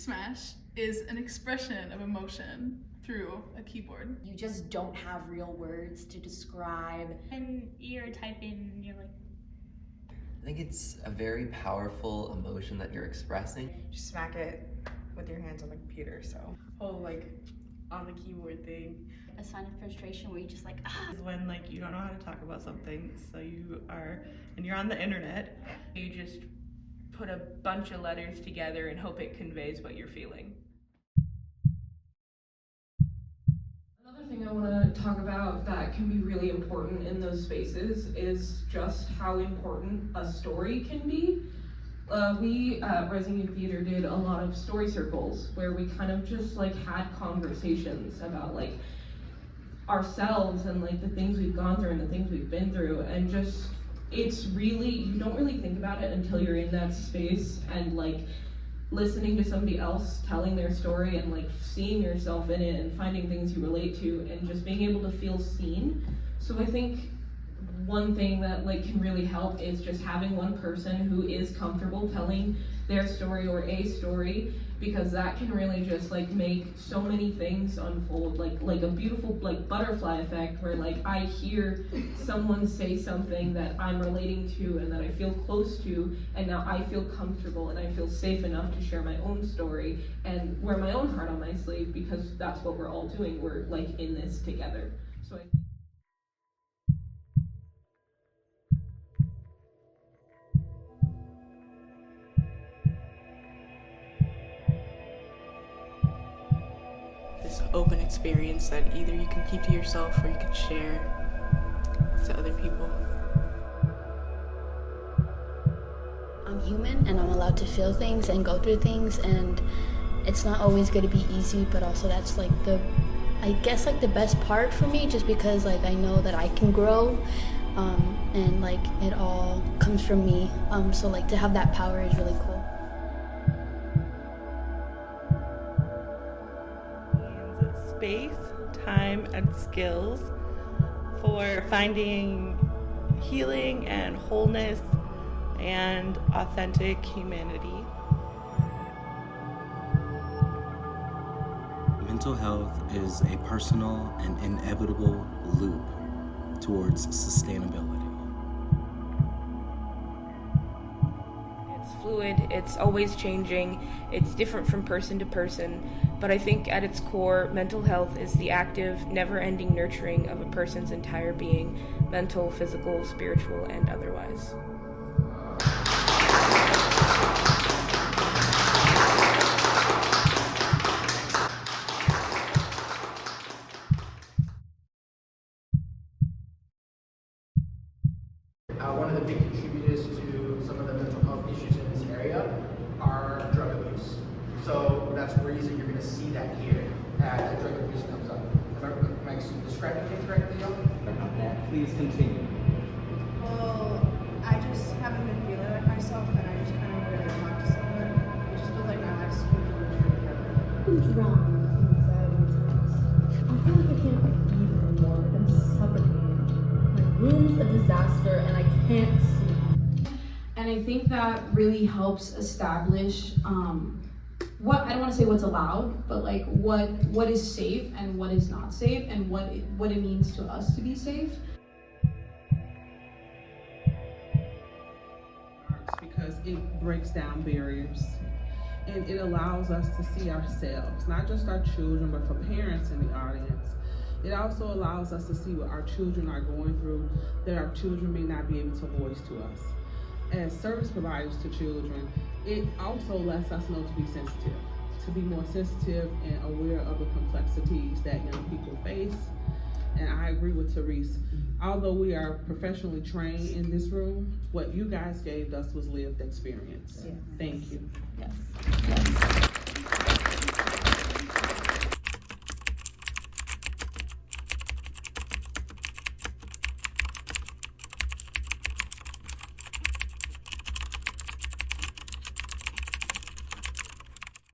Keysmash is an expression of emotion through a keyboard. You just don't have real words to describe. And you're typing and you're like, I think it's a very powerful emotion that you're expressing. You smack it with your hands on the computer, so. Whole like on the keyboard thing. a sign of frustration where you just like, ah. Is when like you don't know how to talk about something, so you're on the internet, you just put a bunch of letters together and hope it conveys what you're feeling. Another thing I want to talk about that can be really important in those spaces is just how important a story can be. We at Rising Youth Theater did a lot of story circles where we kind of just like had conversations about like ourselves and like the things we've gone through and the things we've been through, and just it's really, you don't really think about it until you're in that space and like listening to somebody else telling their story and like seeing yourself in it and finding things you relate to and just being able to feel seen. So I think one thing that like can really help is just having one person who is comfortable telling their story or a story, because that can really just like make so many things unfold, like a beautiful like butterfly effect where like I hear someone say something that I'm relating to and that I feel close to, and now I feel comfortable and I feel safe enough to share my own story and wear my own heart on my sleeve, because that's what we're all doing. We're like in this together. So I think This open experience that either you can keep to yourself or you can share to other people. I'm human and I'm allowed to feel things and go through things, and it's not always going to be easy, but also that's like I guess like the best part for me, just because like I know that I can grow, and like it all comes from me, so like to have that power is really cool. Space, time, and skills for finding healing and wholeness and authentic humanity. Mental health is a personal and inevitable loop towards sustainability. It's fluid, it's always changing, it's different from person to person, but I think at its core, mental health is the active, never-ending nurturing of a person's entire being, mental, physical, spiritual, and otherwise. One of the big contributors to some of the mental health issues in this area are drug abuse. So that's the reason you're going to see that here as drug abuse comes up. Am I describing it correctly, y'all? Please continue. Well, I just haven't been feeling like myself, and I just kind of really talk to someone. It just feels like my life's completely together. What's wrong? I feel like I can't breathe anymore. I'm suffocating. My room's a disaster and I can't sleep. And I think that really helps establish what, I don't want to say what's allowed, but like what is safe and what is not safe, and what it means to us to be safe. Because it breaks down barriers and it allows us to see ourselves, not just our children, but for parents in the audience. It also allows us to see what our children are going through that our children may not be able to voice to us. As service providers to children, it also lets us know to be sensitive, to be more sensitive and aware of the complexities that young people face. And I agree with Therese. Although we are professionally trained in this room, what you guys gave us was lived experience. Yeah. Thank you. Yes.